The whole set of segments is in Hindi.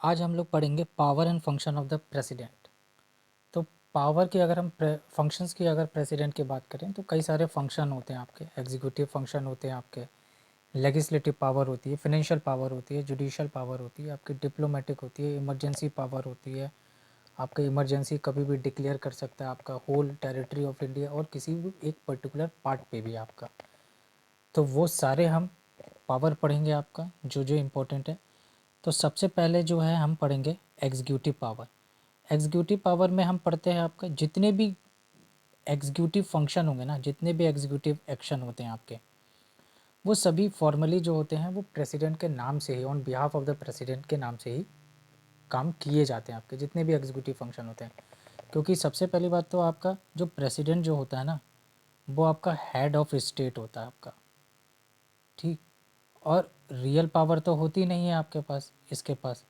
आज हम लोग पढ़ेंगे power and function of the president. तो पावर की अगर हम फंक्शंस की अगर प्रेसिडेंट की बात करें तो कई सारे फंक्शन होते हैं आपके। एग्जीक्यूटिव फंक्शन होते हैं आपके, लेजिस्लेटिव पावर होती है, फाइनेंशियल पावर होती है, जुडिशियल पावर होती है, आपकी डिप्लोमेटिक होती है, इमरजेंसी पावर होती है। आपका इमरजेंसी कभी भी डिक्लेयर कर सकता है आपका होल टेरिटरी ऑफ इंडिया और किसी भी एक पर्टिकुलर पार्ट पे भी आपका। तो वो सारे हम पावर पढ़ेंगे आपका जो जो इम्पोर्टेंट है। तो सबसे पहले जो है हम पढ़ेंगे एग्जीक्यूटिव पावर। एग्जीक्यूटिव पावर में हम पढ़ते हैं आपका जितने भी एग्जीक्यूटिव फंक्शन होंगे ना, जितने भी एग्जीक्यूटिव एक्शन होते हैं आपके, वो सभी फॉर्मली जो होते हैं वो प्रेसिडेंट के नाम से ही, on behalf of the president के नाम से ही काम किए जाते हैं आपके जितने भी एग्जीक्यूटिव फंक्शन होते हैं। क्योंकि सबसे पहली बात तो आपका जो प्रेसिडेंट जो होता है ना, वो आपका हेड ऑफ स्टेट होता है आपका। ठीक। और रियल पावर तो होती नहीं है आपके पास, इसके पास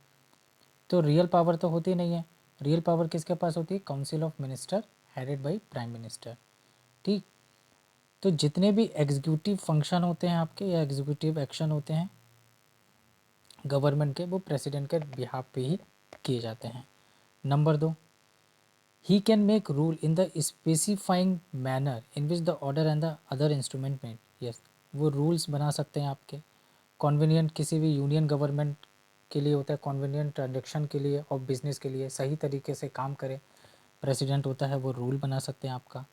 तो रियल पावर तो होती नहीं है। रियल पावर किसके पास होती है? Council of minister headed by prime minister. ठीक। तो जितने भी एग्जीक्यूटिव फंक्शन होते हैं आपके या एग्जीक्यूटिव एक्शन होते हैं गवर्नमेंट के, वो प्रेसिडेंट के बिहाफ पे ही किए जाते हैं। Number 2, he can make rule in the specifying manner in which the order and the other instrument made. Yes, वो रूल्स बना सकते हैं आपके कॉन्वीनियंट किसी भी यूनियन गवर्नमेंट के लिए होता है, कॉन्वीनियंट ट्रांजेक्शन के लिए और बिजनेस के लिए सही तरीके से काम करे प्रेसिडेंट होता है, वो रूल बना सकते हैं आपका।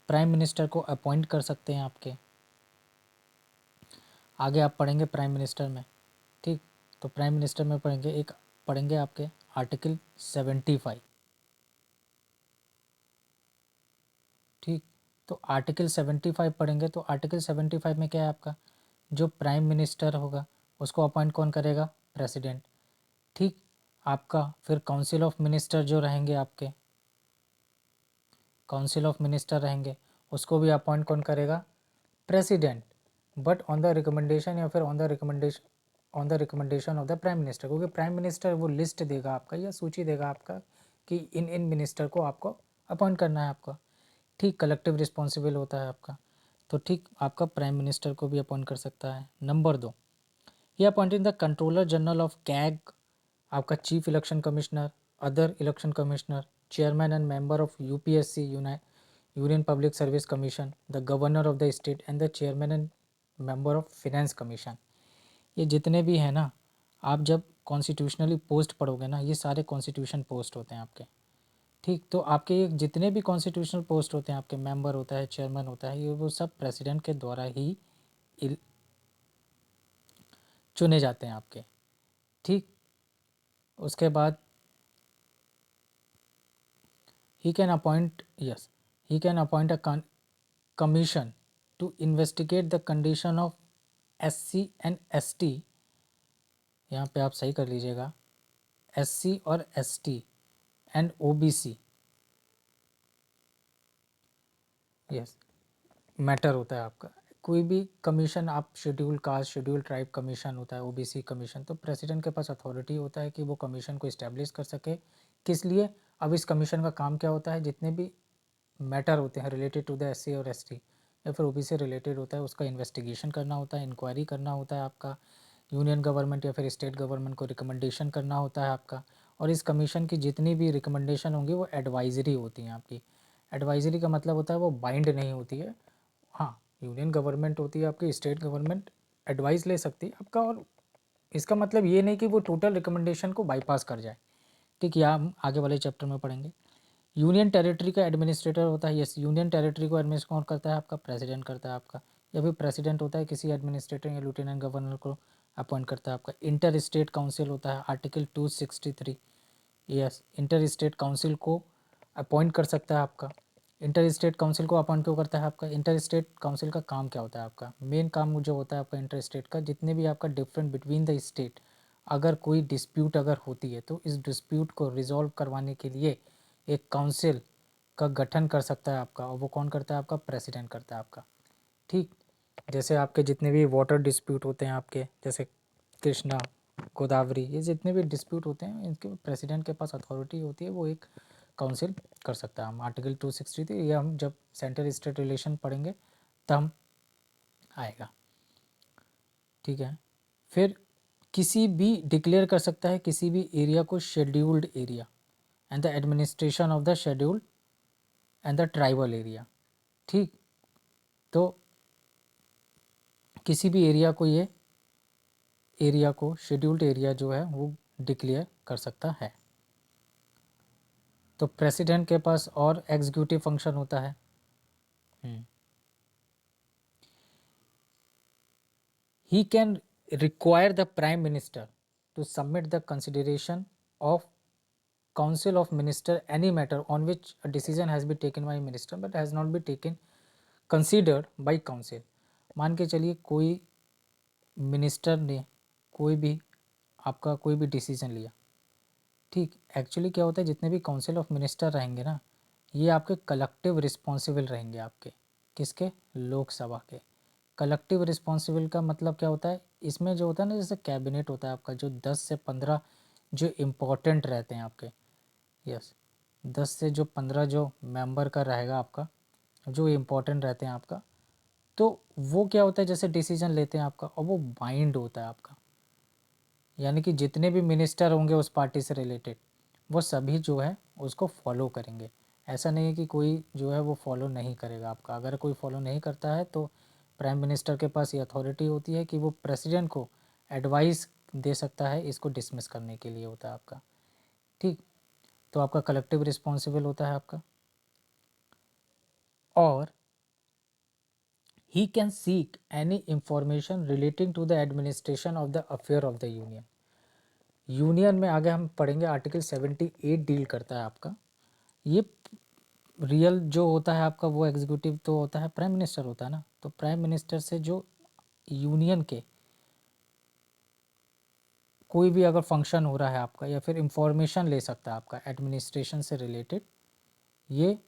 प्राइम मिनिस्टर को अपॉइंट कर सकते हैं आपके। आगे आप पढ़ेंगे प्राइम मिनिस्टर में। ठीक। तो प्राइम मिनिस्टर में पढ़ेंगे आपके आर्टिकल 75। ठीक। तो आर्टिकल 75 पढ़ेंगे तो आर्टिकल 75 में क्या है आपका, जो प्राइम मिनिस्टर होगा उसको अपॉइंट कौन करेगा? प्रेसिडेंट। ठीक। आपका फिर काउंसिल ऑफ मिनिस्टर जो रहेंगे आपके, काउंसिल ऑफ मिनिस्टर रहेंगे, उसको भी अपॉइंट कौन करेगा? President. But on the recommendation या फिर on the recommendation of the prime minister, क्योंकि प्राइम मिनिस्टर वो लिस्ट देगा आपका या सूची देगा आपका कि इन इन मिनिस्टर को आपको अपॉइंट करना है आपका। ठीक। कलेक्टिव रिस्पॉन्सिबल होता है आपका। तो ठीक, आपका प्राइम मिनिस्टर को भी अपॉइंट कर सकता है। नंबर 2, ये appointed the controller general of CAG, आपका chief election commissioner, other election commissioner, chairman and member of UPSC union public service commission, the governor of the state and the chairman and member of finance commission. ये जितने भी हैं ना, आप जब कॉन्स्टिट्यूशनली पोस्ट पढ़ोगे ना, ये सारे कॉन्स्टिट्यूशन पोस्ट होते हैं आपके। ठीक। तो आपके ये जितने भी कॉन्स्टिट्यूशनल पोस्ट होते हैं आपके, मेंबर होता है, चेयरमैन होता है, ये वो सब प्रेसिडेंट के द्वारा ही चुने जाते हैं आपके। ठीक। उसके बाद he can appoint yes he can appoint a commission to investigate the condition of SC and ST। यहाँ पे आप सही कर लीजिएगा, SC और ST and OBC। Yes, matter होता है आपका। कोई भी कमीशन, आप schedule caste, schedule tribe commission होता है, OBC कमीशन, तो प्रेसिडेंट के पास अथॉरिटी होता है कि वो कमीशन को इस्टेब्लिश कर सके। किस लिए? अब इस कमीशन का काम क्या होता है? जितने भी मैटर होते हैं रिलेटेड टू द SC और ST या फिर OBC से रिलेटेड होता है, उसका इन्वेस्टिगेशन करना होता है, इंक्वायरी करना होता है आपका। यूनियन गवर्नमेंट या फिर स्टेट गवर्नमेंट को रिकमेंडेशन करना होता है आपका। और इस कमीशन की जितनी भी रिकमेंडेशन होंगी वो एडवाइजरी होती हैं आपकी। एडवाइजरी का मतलब होता है वो बाइंड नहीं होती है। हाँ, यूनियन गवर्नमेंट होती है आपकी, स्टेट गवर्नमेंट एडवाइस ले सकती है आपका, और इसका मतलब ये नहीं कि वो टोटल रिकमेंडेशन को बाईपास कर जाए। ठीक। या हम आगे वाले चैप्टर में पढ़ेंगे। यूनियन टेरिटरी का एडमिनिस्ट्रेटर होता है। यस, यूनियन टेरिटरी को एडमिनिस्ट्रेट कौन करता है? आपका प्रेसिडेंट करता है आपका, या फिर प्रेसिडेंट होता है किसी एडमिनिस्ट्रेटर या लिeutenant गवर्नर को अपॉइंट करता है आपका। इंटर स्टेट काउंसिल होता है, article 263। Yes, inter state council को अपॉइंट कर सकता है आपका। इंटर स्टेट काउंसिल को अपॉइंट क्यों करता है आपका? इंटर स्टेट काउंसिल का काम क्या होता है आपका? मेन काम जो होता है आपका इंटर स्टेट का, जितने भी आपका डिफरेंट बिटवीन द स्टेट अगर कोई डिस्प्यूट अगर होती है तो इस डिस्प्यूट को रिजॉल्व करवाने के लिए एक काउंसिल का गठन कर सकता है आपका, और वो कौन करता है? आपका प्रेसिडेंट करता है आपका। ठीक। जैसे आपके जितने भी वाटर डिस्प्यूट होते हैं आपके, जैसे कृष्णा, गोदावरी, ये जितने भी डिस्प्यूट होते हैं इनके प्रेसिडेंट के पास अथॉरिटी होती है, वो एक काउंसिल कर सकता है। हम आर्टिकल 263, ये हम जब सेंटर स्टेट रिलेशन पढ़ेंगे तब हम आएगा। ठीक है। फिर किसी भी डिक्लेयर कर सकता है किसी भी एरिया को scheduled area and the administration of the scheduled and the tribal area. ठीक, तो किसी भी एरिया को ये एरिया को शेड्यूल्ड एरिया जो है वो डिक्लेयर कर सकता है। तो प्रेसिडेंट के पास और एग्जीक्यूटिव फंक्शन होता है। He can require the prime minister to submit the consideration of council of minister any matter on which a decision has been taken by minister but has not been taken considered by council। मान के चलिए कोई मिनिस्टर ने कोई भी आपका कोई भी डिसीजन लिया। ठीक, एक्चुअली क्या होता है, जितने भी काउंसिल ऑफ मिनिस्टर रहेंगे ना, ये आपके कलेक्टिव रिस्पॉन्सिबल रहेंगे। आपके किसके? लोकसभा के। कलेक्टिव रिस्पॉन्सिबल का मतलब क्या होता है, इसमें जो होता है ना, जैसे कैबिनेट होता है आपका, जो 10 से 15 जो इम्पोर्टेंट रहते हैं आपके, यस 10 से जो 15 जो मेंबर का रहेगा आपका, जो इम्पोर्टेंट रहते हैं आपका, तो वो क्या होता है, जैसे डिसीजन लेते हैं आपका और वो बाइंड होता है आपका, यानी कि जितने भी मिनिस्टर होंगे उस पार्टी से रिलेटेड वो सभी जो है उसको फॉलो करेंगे। ऐसा नहीं है कि कोई जो है वो फॉलो नहीं करेगा आपका। अगर कोई फॉलो नहीं करता है तो प्राइम मिनिस्टर के पास ये अथॉरिटी होती है कि वो प्रेसिडेंट को एडवाइस दे सकता है, इसको डिसमिस करने के लिए होता है आपका। ठीक, तो आपका कलेक्टिव रिस्पॉन्सिबल होता है आपका। और he can seek any information relating to the administration of the affair of the union. Union में आगे हम पढ़ेंगे आर्टिकल 78 डील करता है आपका। ये रियल जो होता है आपका वो एग्जीक्यूटिव तो होता है, प्राइम मिनिस्टर होता है ना, तो प्राइम मिनिस्टर से जो यूनियन के कोई भी अगर फंक्शन हो रहा है आपका या फिर इंफॉर्मेशन ले सकता है आपका एडमिनिस्ट्रेशन से रिलेटेड, ये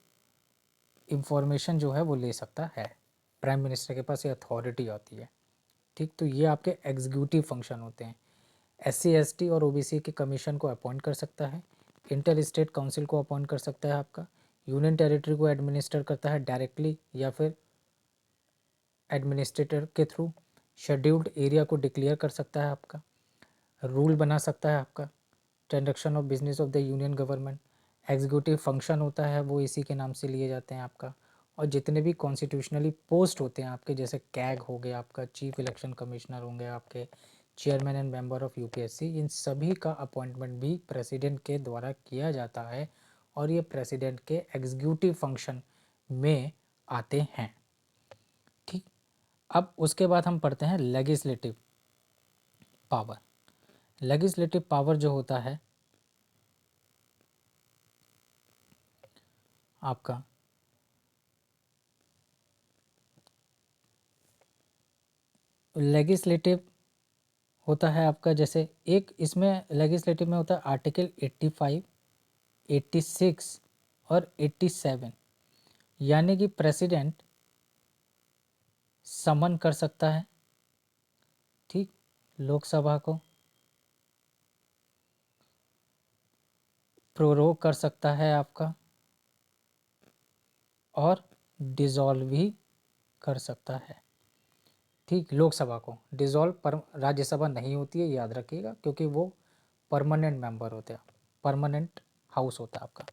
इंफॉर्मेशन जो है वो ले सकता है। प्राइम मिनिस्टर के पास ये अथॉरिटी आती है। ठीक, तो ये आपके एग्जीक्यूटिव फंक्शन होते हैं। SC ST और OBC के कमीशन को अपॉइंट कर सकता है, इंटर स्टेट काउंसिल को अपॉइंट कर सकता है आपका, यूनियन टेरिटरी को एडमिनिस्टर करता है डायरेक्टली या फिर एडमिनिस्ट्रेटर के थ्रू, शेड्यूल्ड एरिया को डिक्लेयर कर सकता है आपका, रूल बना सकता है आपका, transaction of business of the union government. Executive function होता है वो इसी के नाम से लिए जाते हैं आपका। और जितने भी कॉन्स्टिट्यूशनली पोस्ट होते हैं आपके, जैसे कैग हो गया आपका, चीफ इलेक्शन कमिश्नर होंगे आपके, chairman and member of UPSC, इन सभी का अपॉइंटमेंट भी प्रेसिडेंट के द्वारा किया जाता है और ये प्रेसिडेंट के एग्जीक्यूटिव फंक्शन में आते हैं। ठीक, अब उसके बाद हम पढ़ते हैं लेजिस्लेटिव पावर। लेजिस्लेटिव पावर जो होता है आपका, लेजिस्लेटिव होता है आपका, जैसे एक इसमें लेजिस्लेटिव में होता है आर्टिकल 85, 86 और 87, यानी कि प्रेसिडेंट समन कर सकता है, ठीक, लोकसभा को प्रोरोग कर सकता है आपका और डिसॉल्व भी कर सकता है। ठीक, लोकसभा को डिसॉल्व पर राज्यसभा नहीं होती है, याद रखिएगा, क्योंकि वो परमानेंट मेंबर होते हैं, परमानेंट हाउस होता है आपका।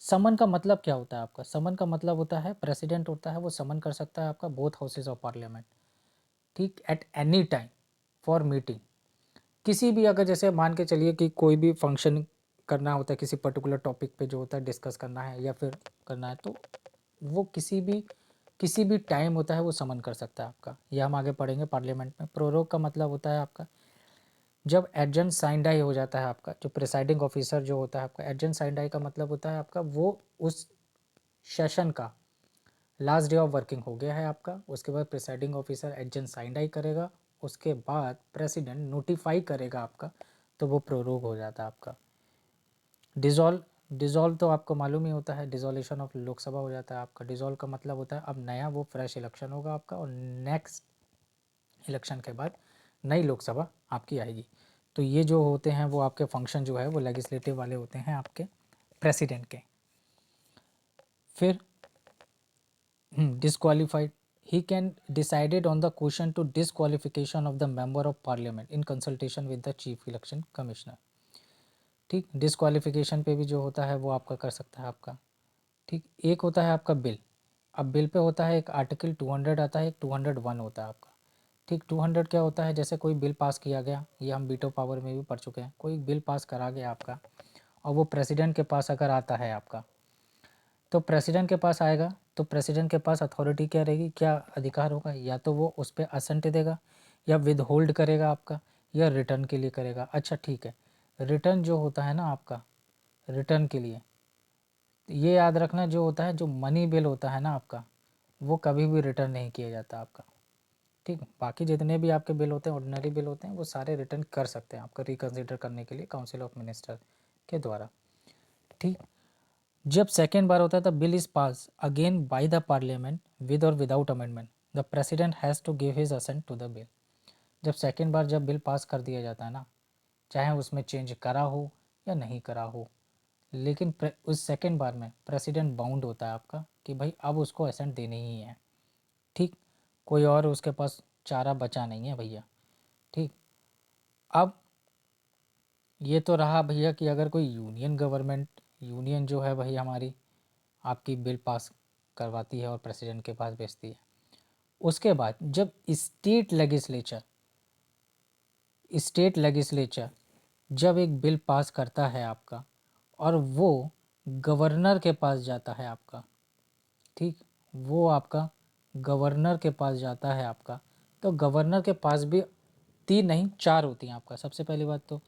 समन का मतलब क्या होता है आपका? समन का मतलब होता है प्रेसिडेंट होता है वो समन कर सकता है आपका बोथ हाउसेज ऑफ पार्लियामेंट, ठीक, eight any time for meeting. किसी भी अगर जैसे मान के चलिए कि कोई भी फंक्शन करना होता है किसी पर्टिकुलर टॉपिक पे जो होता है डिस्कस करना है या फिर करना है, तो वो किसी भी टाइम होता है वो समन कर सकता है आपका। यह हम आगे पढ़ेंगे पार्लियामेंट में। प्रोरोग का मतलब होता है आपका जब एडजंट साइन डाई हो जाता है आपका, जो प्रिसाइडिंग ऑफिसर जो होता है आपका, एडजंट साइन डाई का मतलब होता है आपका वो उस सेशन का लास्ट डे ऑफ वर्किंग हो गया है आपका, उसके बाद प्रिसाइडिंग ऑफिसर एडजंट साइन डाई करेगा, उसके बाद प्रेसिडेंट नोटिफाई करेगा आपका, तो वो प्रोरोग हो जाता है आपका। डिज़ोल्व, डिज़ोल्व तो आपको मालूम ही होता है, डिज़ोल्यूशन ऑफ लोकसभा हो जाता है आपका। डिज़ोल्व का मतलब होता है अब नया वो फ्रेश इलेक्शन होगा आपका और नेक्स्ट इलेक्शन के बाद नई लोकसभा आपकी आएगी। तो ये जो होते हैं वो आपके फंक्शन जो है वो लेजिस्लेटिव वाले होते हैं आपके प्रेसिडेंट के। फिर disqualified, he can decided on the question to disqualification of the member of parliament in consultation with the chief election commissioner। ठीक, डिसक्वालिफिकेशन पे भी जो होता है वो आपका कर सकता है आपका। ठीक, एक होता है आपका बिल। अब बिल पे होता है एक आर्टिकल 200 आता है, एक 201 होता है आपका। ठीक, 200 क्या होता है, जैसे कोई बिल पास किया गया, ये हम वीटो पावर में भी पढ़ चुके हैं। कोई बिल पास करा गया आपका और वो प्रेसिडेंट के पास अगर आता है आपका, तो प्रेसिडेंट के पास आएगा तो प्रेसिडेंट के पास अथॉरिटी क्या रहेगी, क्या अधिकार होगा, या तो वो उस पर असेंट देगा या विद होल्ड करेगा आपका, या रिटर्न के लिए करेगा। अच्छा ठीक है, रिटर्न जो होता है ना आपका, रिटर्न के लिए ये याद रखना, जो होता है, जो मनी बिल होता है ना आपका, वो कभी भी रिटर्न नहीं किया जाता आपका। ठीक, बाकी जितने भी आपके बिल होते हैं, ऑर्डिनरी बिल होते हैं, वो सारे रिटर्न कर सकते हैं आपका रिकन्सिडर करने के लिए काउंसिल ऑफ मिनिस्टर के द्वारा। ठीक, जब सेकेंड बार होता है तब bill is pass again by the parliament with और without amendment, the president has to give his assent to the bill. जब सेकेंड बार जब बिल पास कर दिया जाता है ना, चाहे उसमें चेंज करा हो या नहीं करा हो, लेकिन उस सेकेंड बार में प्रेसिडेंट बाउंड होता है आपका कि भाई अब उसको असेंट देनी ही है। ठीक, कोई और उसके पास चारा बचा नहीं है भैया। ठीक, अब ये तो रहा भैया कि अगर कोई यूनियन गवर्नमेंट, यूनियन जो है वही हमारी आपकी बिल पास करवाती है और प्रेसिडेंट के पास भेजती है। उसके बाद जब स्टेट लेजिस्लेचर जब एक बिल पास करता है आपका और वो गवर्नर के पास जाता है आपका, ठीक, वो आपका गवर्नर के पास जाता है आपका, तो गवर्नर के पास भी 3 नहीं 4 होती हैं आपका। सबसे पहली बात तो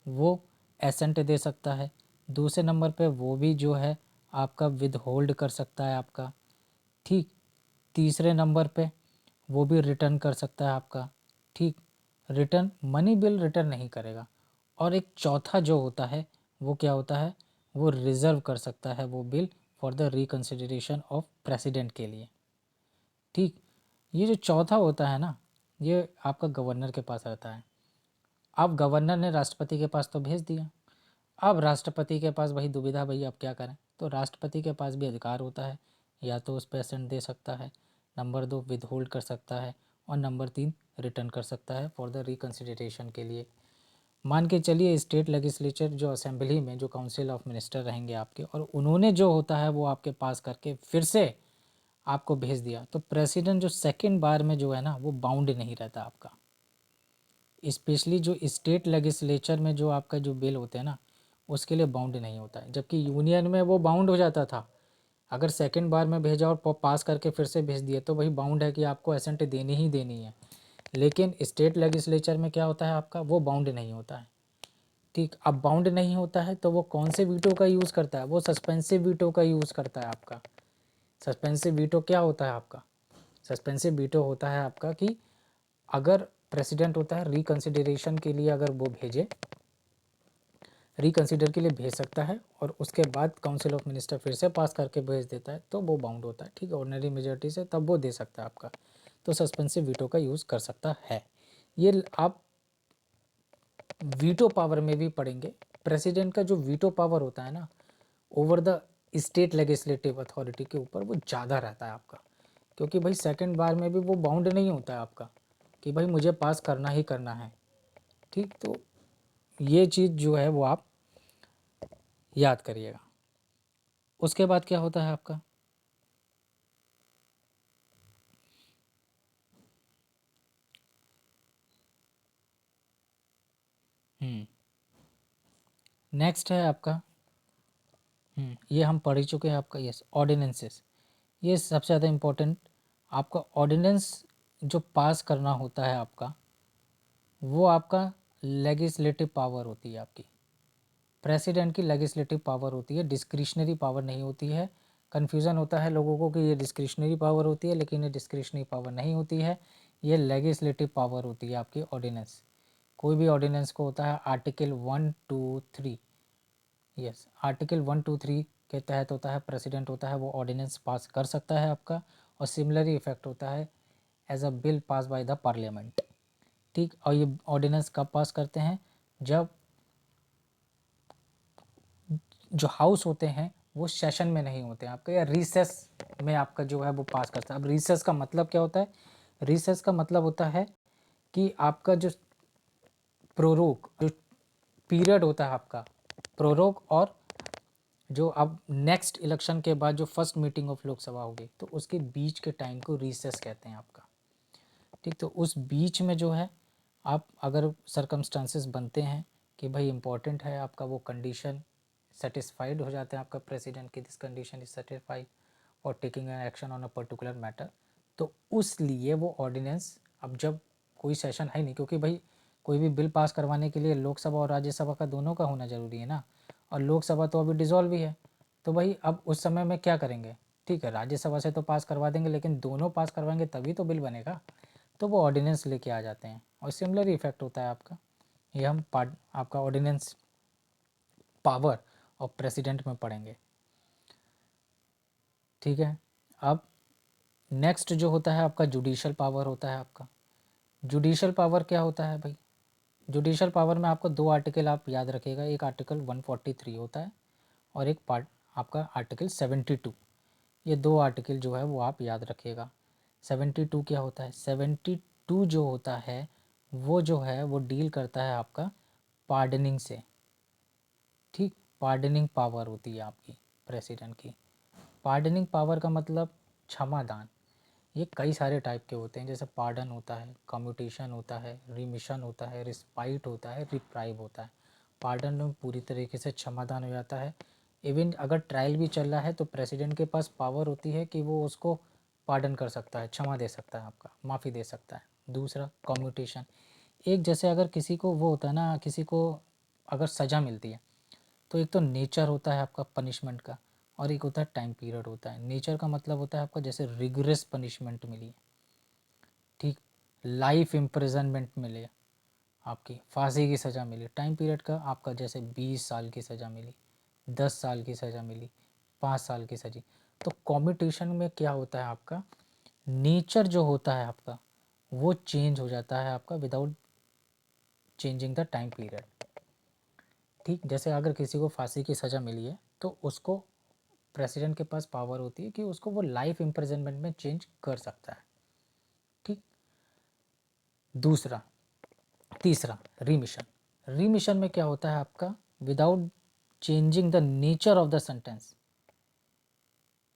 वो एसेंट दे सकता है, दूसरे नंबर पे वो भी जो है आपका विद होल्ड कर सकता है आपका। ठीक, तीसरे नंबर पे वो भी रिटर्न कर सकता है आपका। ठीक, रिटर्न मनी बिल रिटर्न नहीं करेगा। और एक चौथा जो होता है वो क्या होता है, वो रिज़र्व कर सकता है वो bill for the reconsideration of president के लिए। ठीक, ये जो चौथा होता है ना, ये आपका गवर्नर के पास रहता है। अब गवर्नर ने राष्ट्रपति के पास तो भेज दिया, अब राष्ट्रपति के पास वही दुविधा, भई अब क्या करें, तो राष्ट्रपति के पास भी अधिकार होता है, या तो उस पर असेंट दे सकता है, नंबर 2 विद होल्ड कर सकता है, और नंबर 3 रिटर्न कर सकता है फॉर द रिकन्सिडरेशन के लिए। मान के चलिए स्टेट लेजिस्लेचर जो असेंबली में जो काउंसिल ऑफ मिनिस्टर रहेंगे आपके, और उन्होंने जो होता है वो आपके पास करके फिर से आपको भेज दिया, तो प्रेसिडेंट जो सेकेंड बार में जो है ना वो बाउंड नहीं रहता आपका। स्पेशली जो स्टेट लेजिस्लेचर में जो आपका जो बिल होते हैं ना, उसके लिए बाउंड नहीं होता है, जबकि यूनियन में वो बाउंड हो जाता था। अगर सेकेंड बार में भेजा और पास करके फिर से भेज दिया तो वही बाउंड है कि आपको असेंट देनी ही देनी है। लेकिन स्टेट लेजिस्लेचर में क्या होता है आपका, वो बाउंड नहीं होता है। ठीक, अब बाउंड नहीं होता है तो वो कौन से वीटो का यूज़ करता है, वो सस्पेंसिव वीटो का यूज़ करता है आपका। सस्पेंसिव वीटो क्या होता है आपका, सस्पेंसिव वीटो होता है आपका कि अगर प्रेसिडेंट होता है रिकन्सिडरेशन के लिए, अगर वो भेजे, रिकन्सिडर के लिए भेज सकता है और उसके बाद काउंसिल ऑफ मिनिस्टर फिर से पास करके भेज देता है, तो वो बाउंड होता है। ठीक है, ऑर्डिनरी मेजॉरिटी से तब वो दे सकता है आपका, तो सस्पेंसिव वीटो का यूज़ कर सकता है। ये आप वीटो पावर में भी पढ़ेंगे। प्रेसिडेंट का जो वीटो पावर होता है ना over the state legislative authority के ऊपर, वो ज़्यादा रहता है आपका, क्योंकि भाई सेकंड बार में भी वो बाउंड नहीं होता है आपका कि भाई मुझे पास करना ही करना है। ठीक, तो ये चीज़ जो है वो आप याद करिएगा। उसके बाद क्या होता है आपका, नेक्स्ट है आपका, ये हम पढ़ ही चुके हैं आपका, यस, ऑर्डिनेंसेस। ये सबसे ज़्यादा इम्पोर्टेंट आपका ऑर्डिनेंस जो पास करना होता है आपका, वो आपका लेजिस्लेटिव पावर होती है आपकी। प्रेसिडेंट की लेजिस्लेटिव पावर होती है, डिस्क्रिशनरी पावर नहीं होती है। कन्फ्यूज़न होता है लोगों को कि ये डिस्क्रिशनरी पावर होती है, लेकिन ये डिस्क्रिशनरी पावर नहीं होती है, ये लेजिस्लेटिव पावर होती है आपकी ऑर्डिनेंस। कोई भी ऑर्डिनेंस को होता है आर्टिकल 1, 2, 3, यस, आर्टिकल 1, 2, 3 के तहत होता है, प्रेसिडेंट होता है वो ऑर्डिनेंस पास कर सकता है आपका, और सिमिलरली इफेक्ट होता है as a bill pass by the parliament. ठीक, और ये ऑर्डिनेंस कब पास करते हैं, जब जो हाउस होते हैं वो सेशन में नहीं होते हैं आपका, या रिसेस में आपका जो है वो पास करता है। अब रिसेस का मतलब क्या होता है? रिसेस का मतलब होता है कि आपका जो प्रोरोग जो पीरियड होता है आपका, प्रोरोग, और जो अब नेक्स्ट इलेक्शन के बाद जो फर्स्ट मीटिंग ऑफ लोकसभा होगी तो उसके बीच के टाइम को रिसेस कहते हैं आपका। ठीक, तो उस बीच में जो है आप अगर सरकमस्टांसेस बनते हैं कि भाई इम्पोर्टेंट है आपका वो कंडीशन, सेटिस्फाइड हो जाते हैं आपका प्रेसिडेंट की दिस कंडीशन इज सेटिस्फाइड और taking an action on a particular matter, तो उस लिए वो ऑर्डिनेंस, अब जब कोई सेशन है नहीं, क्योंकि भाई कोई भी बिल पास करवाने के लिए लोकसभा और राज्यसभा का दोनों का होना ज़रूरी है ना, और लोकसभा तो अभी डिज़ोल्व ही है, तो भाई अब उस समय में क्या करेंगे? ठीक है, राज्यसभा से तो पास करवा देंगे, लेकिन दोनों पास करवाएंगे तभी तो बिल बनेगा, तो वो ऑर्डिनेंस लेके आ जाते हैं, और सिमिलर इफेक्ट होता है आपका। ये हम पार्ट आपका ऑर्डिनेंस पावर और प्रेसिडेंट में पढ़ेंगे। ठीक है, अब नेक्स्ट जो होता है आपका जुडिशल पावर होता है आपका। जुडिशल पावर क्या होता है भाई? जुडिशल पावर में आपको दो आर्टिकल आप याद रखिएगा, एक आर्टिकल 143 होता है और एक पार्ट आपका आर्टिकल 72। ये दो आर्टिकल जो है वो आप याद रखिएगा। 72 क्या होता है? 72 जो होता है वो जो है वो डील करता है आपका पार्डनिंग से। ठीक, पार्डनिंग पावर होती है आपकी प्रेसिडेंट की। पार्डनिंग पावर का मतलब क्षमादान। ये कई सारे टाइप के होते हैं, जैसे पार्डन होता है, कम्यूटेशन होता है, रिमिशन होता है, रिस्पाइट होता है, रिप्राइव होता है। पार्डन में पूरी तरीके से क्षमादान हो जाता है। इवन अगर ट्रायल भी चल रहा है तो प्रेसिडेंट के पास पावर होती है कि वो उसको पार्डन कर सकता है, क्षमा दे सकता है, आपका माफ़ी दे सकता है। दूसरा कम्यूटेशन, एक जैसे अगर किसी को वो होता है ना, किसी को अगर सज़ा मिलती है तो एक तो नेचर होता है आपका पनिशमेंट का, और एक होता है टाइम पीरियड होता है। नेचर का मतलब होता है आपका जैसे रिगरस पनिशमेंट मिली है, ठीक, लाइफ इम्प्रिजनमेंट मिले, आपकी फांसी की सज़ा मिली। टाइम पीरियड का आपका जैसे 20 साल की सज़ा मिली, 10 साल की सज़ा मिली, 5 साल की सज़ा। तो कॉम्यूटेशन में क्या होता है आपका, नेचर जो होता है आपका वो चेंज हो जाता है आपका without changing the time period. ठीक, जैसे अगर किसी को फांसी की सज़ा मिली है तो उसको प्रेसिडेंट के पास पावर होती है कि उसको वो लाइफ इम्प्रिजनमेंट में चेंज कर सकता है। ठीक, दूसरा तीसरा रिमिशन। रिमिशन में क्या होता है आपका, without changing the nature of the sentence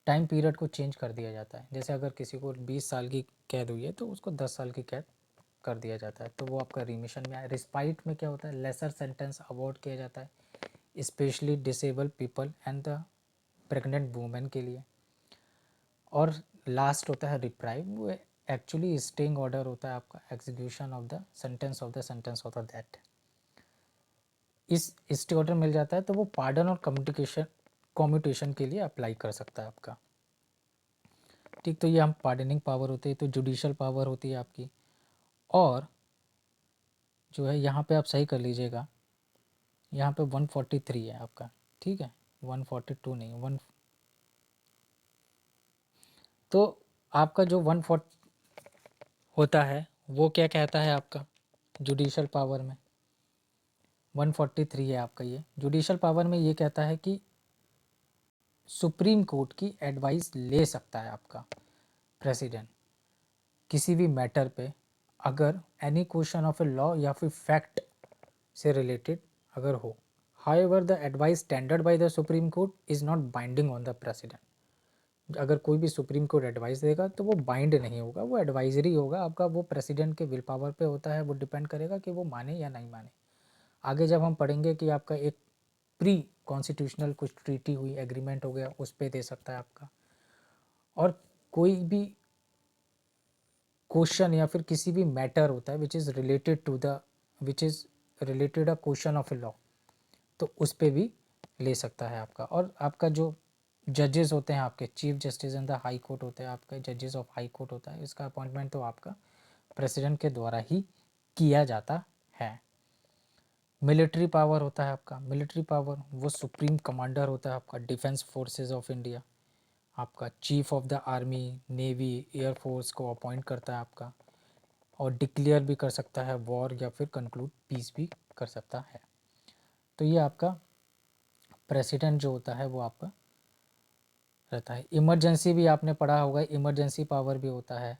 time period को चेंज कर दिया जाता है। जैसे अगर किसी को 20 साल की कैद हुई है तो उसको 10 साल की कैद कर दिया जाता है, तो वो आपका रिमिशन में आया। रिस्पाइट में क्या होता है, लेसर सेंटेंस अवॉर्ड किया जाता है specially disable people and the pregnant women के लिए। और लास्ट होता है रिप्राइव, वो एक्चुअली स्टेइंग ऑर्डर होता है आपका, execution of the sentence of the death. इस स्टे ऑर्डर मिल जाता है तो वो पार्डन और कम्यूटेशन के लिए अप्लाई कर सकता है आपका। ठीक, तो ये हम पार्डनिंग पावर होती है, तो जुडिशल पावर होती है आपकी। और जो है यहाँ पे आप सही कर लीजिएगा, यहाँ पे 143 है आपका, ठीक है, 142 नहीं, वन। तो आपका जो 140 होता है वो क्या कहता है आपका जुडिशल पावर में, 143 है आपका। ये जुडिशल पावर में ये कहता है कि सुप्रीम कोर्ट की एडवाइस ले सकता है आपका प्रेसिडेंट किसी भी मैटर पे, अगर any question of a law या फिर फैक्ट से रिलेटेड अगर हो। However the advice tendered by the supreme court is not binding on the president. अगर कोई भी सुप्रीम कोर्ट एडवाइस देगा तो वो बाइंड नहीं होगा, वो एडवाइजरी होगा आपका, वो प्रेसिडेंट के विल पावर पे होता है, वो डिपेंड करेगा कि वो माने या नहीं माने। आगे जब हम पढ़ेंगे कि आपका एक प्री कॉन्स्टिट्यूशनल कुछ ट्रीटी हुई, एग्रीमेंट हो गया, उस पर दे सकता है आपका। और कोई भी क्वेश्चन या फिर किसी भी मैटर होता है which is related a question of a law, तो उस पर भी ले सकता है आपका। और आपका जो जजेस होते हैं आपके chief justice in the high court होते हैं आपके, जजेस ऑफ हाई कोर्ट होता है, इसका अपॉइंटमेंट तो आपका प्रेसिडेंट के द्वारा ही किया जाता है। मिलिट्री पावर होता है आपका, मिलिट्री पावर वो सुप्रीम कमांडर होता है आपका डिफेंस फोर्सेस ऑफ इंडिया, आपका chief of the army, navy, air force को अपॉइंट करता है आपका, और डिक्लेयर भी कर सकता है वॉर या फिर कंक्लूड पीस भी कर सकता है। तो ये आपका प्रेसिडेंट जो होता है वो आपका रहता है। इमरजेंसी भी आपने पढ़ा होगा, इमरजेंसी पावर भी होता है।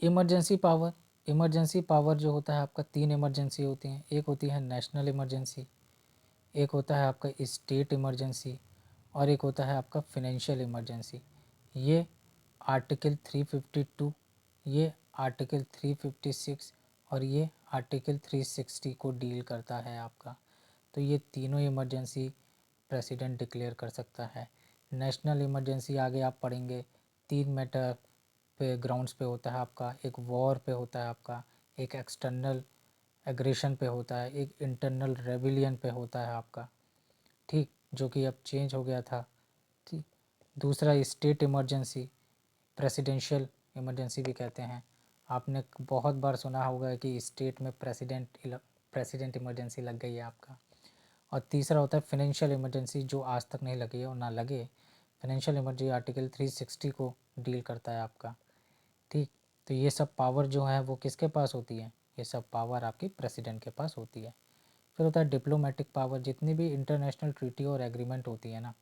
इमरजेंसी पावर जो होता है आपका, 3 इमरजेंसी होती हैं। एक होती है नेशनल इमरजेंसी, एक होता है आपका स्टेट इमरजेंसी, और एक होता है आपका फिनेंशियल इमरजेंसी। ये आर्टिकल 352, ये आर्टिकल 356 और ये आर्टिकल 360 को डील करता है आपका। तो ये तीनों इमरजेंसी प्रेसिडेंट डिक्लेयर कर सकता है। नेशनल इमरजेंसी आगे आप पढ़ेंगे, 3 मैटर पे ग्राउंड्स पे होता है आपका। एक वॉर पे होता है आपका, एक एक्सटर्नल एग्रेशन पे होता है, एक इंटरनल रेबिलियन पे होता है आपका, ठीक, जो कि अब चेंज हो गया था। ठीक, दूसरा स्टेट इमरजेंसी, प्रेसिडेंशियल इमरजेंसी भी कहते हैं। आपने बहुत बार सुना होगा कि स्टेट में प्रेसिडेंट इमरजेंसी लग गई है आपका। और तीसरा होता है फाइनेंशियल इमरजेंसी, जो आज तक नहीं लगी है और ना लगे। फाइनेंशियल इमरजेंसी आर्टिकल 360 को डील करता है आपका, ठीक। तो ये सब पावर जो है वो किसके पास होती है? ये सब पावर आपकी प्रेसिडेंट के पास होती है। फिर होता है डिप्लोमेटिक पावर, जितनी भी इंटरनेशनल ट्रीटी और एग्रीमेंट होती है ना,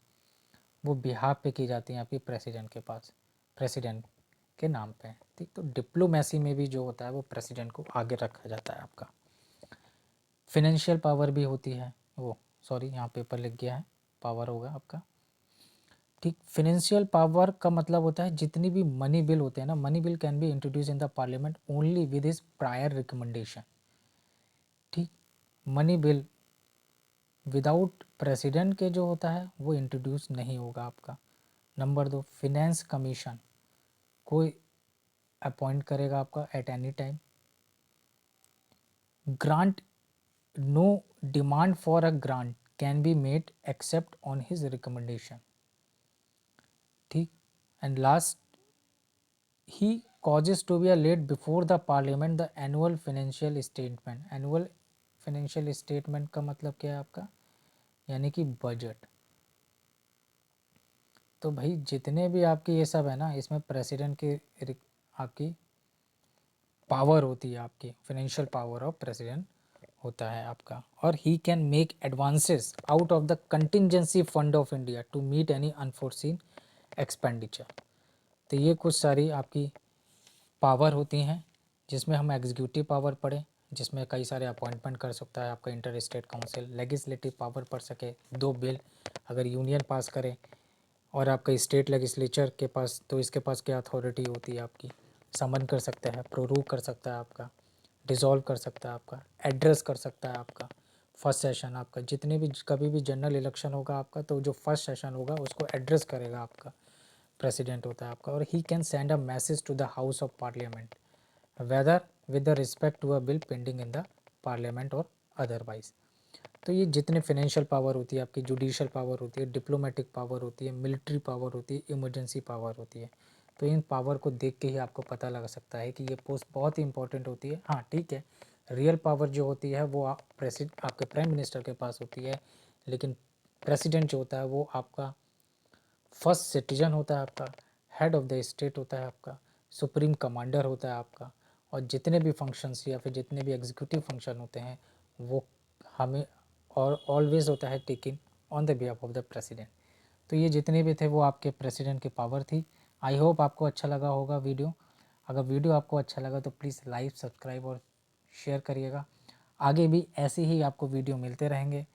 वो बिहाफ पे की जाती हैं आपकी प्रेसिडेंट के पास, प्रेसिडेंट के नाम पे, ठीक। तो डिप्लोमेसी में भी जो होता है वो प्रेसिडेंट को आगे रखा जाता है आपका। फिनेंशियल पावर भी होती है, वो सॉरी यहाँ पेपर लिख गया है, पावर होगा आपका, ठीक। फिनेंशियल पावर का मतलब होता है जितनी भी मनी बिल होते हैं ना, money bill can be introduce in the parliament only with his prior recommendation, ठीक। मनी बिल विदाउट प्रेसिडेंट के जो होता है वो इंट्रोड्यूस नहीं होगा आपका। नंबर 2, फिनेंस कमीशन कोई अपॉइंट करेगा आपका at any time. Grant, no demand for a grant can be made except on his recommendation, ठीक। And last, he causes to be laid before the parliament the annual financial statement। annual financial statement का मतलब क्या है आपका? यानी कि बजट। तो भाई जितने भी आपके ये सब है ना, इसमें प्रेसिडेंट की आपकी पावर होती है, आपकी फाइनेंशियल पावर ऑफ प्रेसिडेंट होता है आपका। और he can make advances out of the contingency fund of India to meet any unforeseen expenditure. तो ये कुछ सारी आपकी पावर होती हैं, जिसमें हम एग्जीक्यूटिव पावर पढ़ें, जिसमें कई सारे अपॉइंटमेंट कर सकता है आपका inter state council. Legislative power पढ़ सके, 2 बिल अगर यूनियन पास करे और आपका स्टेट लेजिस्लेचर के पास, तो इसके पास क्या अथॉरिटी होती है आपकी? समन कर सकता है, प्रोरूव कर सकता है आपका, डिसॉल्व कर सकता है आपका, एड्रेस कर सकता है आपका। फर्स्ट सेशन आपका, जितने भी कभी भी जनरल इलेक्शन होगा आपका, तो जो फर्स्ट सेशन होगा उसको एड्रेस करेगा आपका प्रेसिडेंट होता है आपका। और he can send a message to the house of parliament whether with the respect to a bill pending in the parliament और अदरवाइज। तो ये जितने फाइनेंशियल पावर होती है आपकी, जुडिशियल पावर होती है, डिप्लोमेटिक पावर होती है, मिलिट्री पावर होती है, इमरजेंसी पावर होती है। तो इन पावर को देख के ही आपको पता लग सकता है कि ये पोस्ट बहुत ही इंपॉर्टेंट होती है। हाँ ठीक है, रियल पावर जो होती है वो आपके प्राइम मिनिस्टर के पास होती है, लेकिन प्रेसिडेंट जो होता है वो आपका फर्स्ट सिटीजन होता है आपका, हेड ऑफ द स्टेट होता है आपका, सुप्रीम कमांडर होता है आपका। और जितने भी फंक्शंस या फिर जितने भी एग्जीक्यूटिव फंक्शन होते हैं वो हमें और ऑलवेज होता है taking on the behalf of the president. तो ये जितने भी थे वो आपके प्रेसिडेंट की पावर थी। आई होप आपको अच्छा लगा होगा वीडियो। अगर वीडियो आपको अच्छा लगा तो प्लीज़ लाइक, सब्सक्राइब और शेयर करिएगा। आगे भी ऐसे ही आपको वीडियो मिलते रहेंगे।